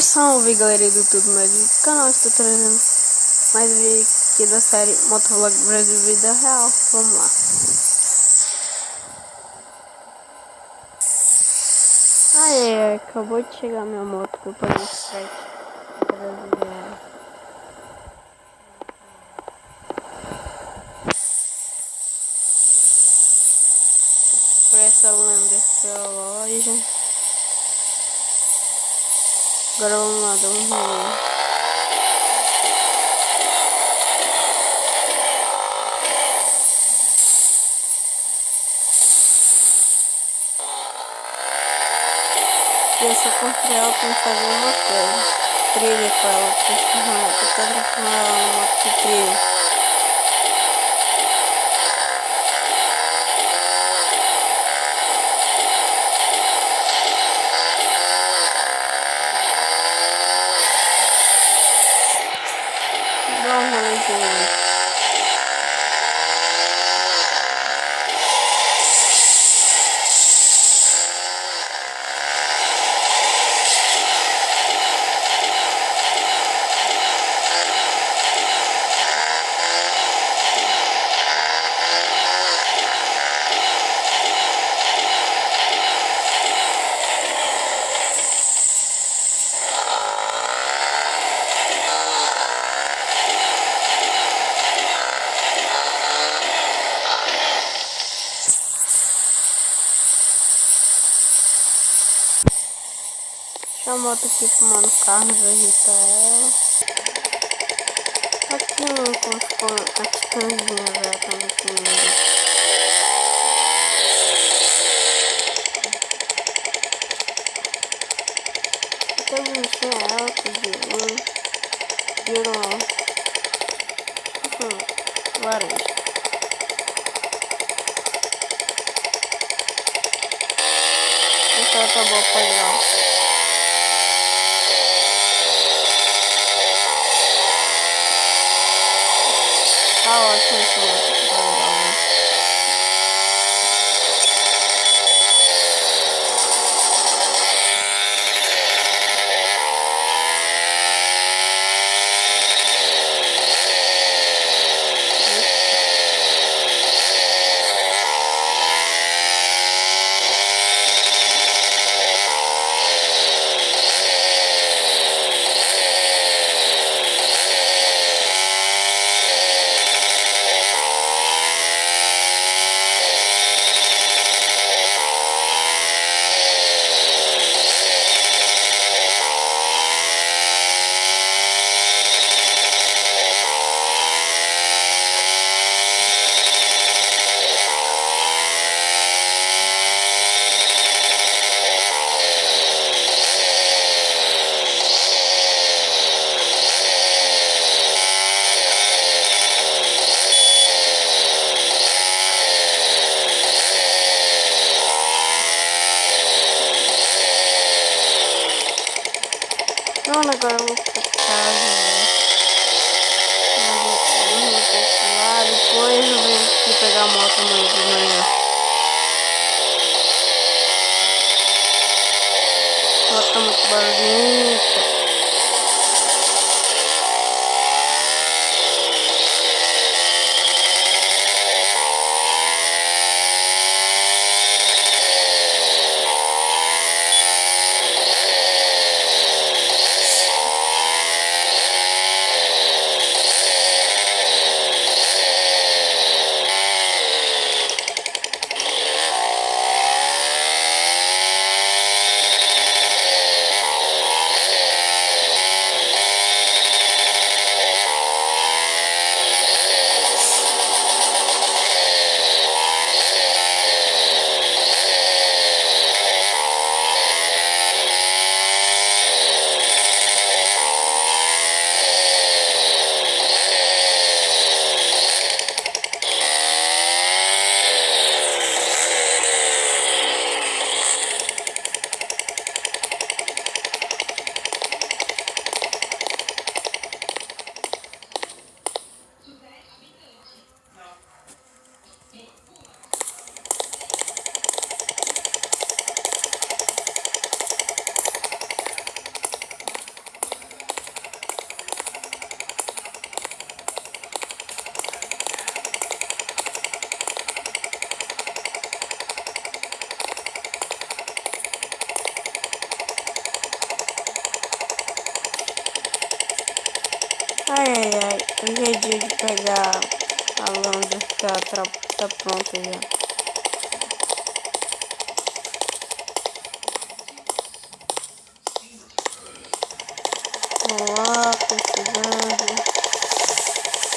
Salve galera do YouTube, mais vídeo do canal. Estou trazendo mais um vídeo aqui da série Motovlog Brasil Vida Real. Vamos lá. Aê, acabou de chegar minha moto que eu paguei esse frete brasileiro. Por essa Lander pela loja. Agora vamos lá, dar um rolê. Eu só comprei ela pra fazer uma coisa. Trilha com ela, pra transformar ela numa moto de trilha. Dá um rolezinho aí. Deixa a moto aqui pro Mano Carlos ajeitar ela. Aqui com a titãzinha velha também comigo. Até bonitinha ela, cozinha. Virou laranja. Essa tá boa pra legal. Tá ótimo esse moto, tá legal, né? Pronto, agora eu vou pra casa, né? Vou um pouco lá, depois eu venho aqui pegar a moto amanhã de manhã. A moto tá muito barulhenta. Ai, ai, ai. Hoje é dia de pegar a lâmpada que tá pronta já. Vamos lá, pesquisando.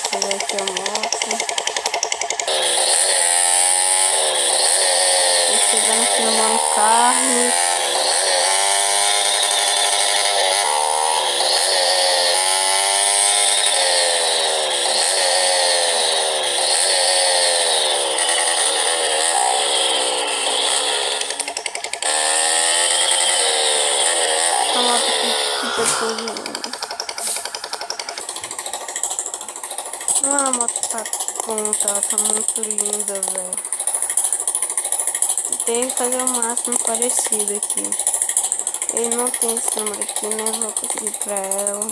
Pegar aqui a moto. Tô chegando aqui no Mano Carnes. A moto aqui depois. Mano, a moto tá pronta, ela tá muito linda, velho. Tem que fazer o máximo parecido aqui. Ele não tem esse número aqui, né? Vou conseguir pra ela.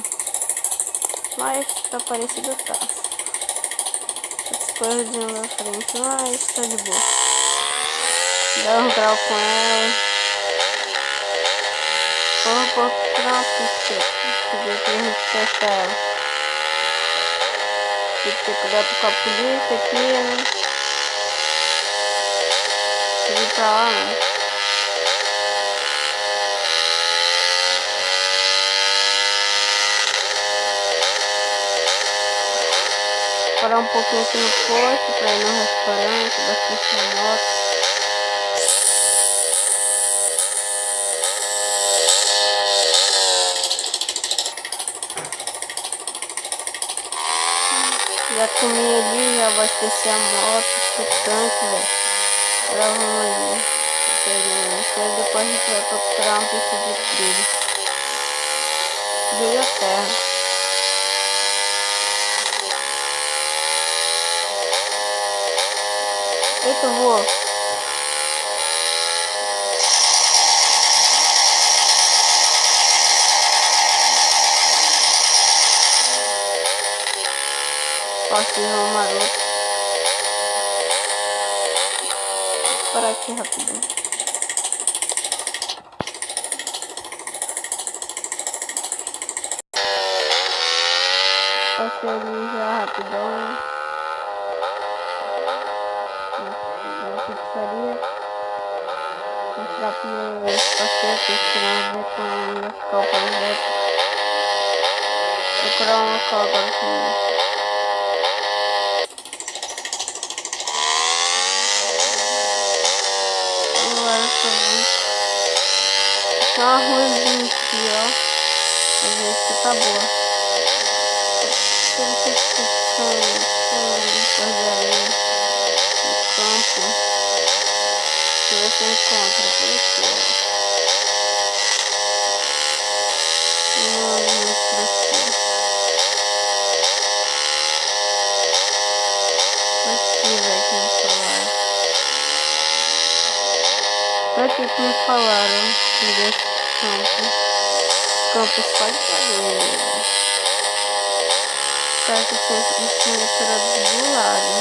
Mas tá parecido, tá. As coisas na frente, mas tá de boa. Dá um grau com ela. Vamos procurar uma pista pra gente testar ela. Tem que ter cuidado com a polícia aqui, né? Subir pra lá, né? Parar um pouquinho aqui no posto pra ir no restaurante, abastecer a moto. Já comi ali, já abasteci a moto, o tanque, velho. Agora vamos ali. Depois a gente vai procurar uma pista de trilho. Trilho a terra. Eita, voou. Posso ir no maroto. Vou parar aqui rapidinho. Passei ali já rapidão. Na pizzaria. Mostrar pro meu parceiro que tirar ver como ia ficar o projeto. Procurar um local agora comigo. Só uma ruazinha aqui, ó. Pra ver se tá boa. Tem recepção de areia no campo. Deixa eu ver se eu encontro por aqui, ó. Não, mais por aqui. Aqui, velho, que me falaram. Foi aqui que me falaram desse campo. Campo só de cadeira. Será que esse metro era do lado?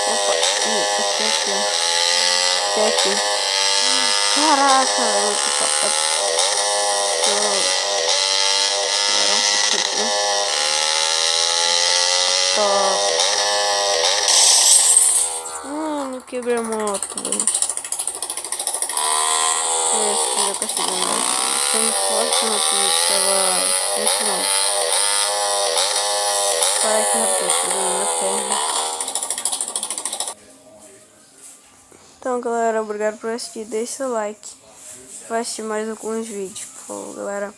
Opa, esse aqui, ó. Esse aqui. Caraca, velho, que top. Top. Não quebrei a moto, velho. Esse que eu consegui andar. Foi muito forte, não tava muito mal. Parece rápido na perna. Então, galera, obrigado por assistir. Deixa seu like. Vai assistir mais alguns vídeos. Falou, galera.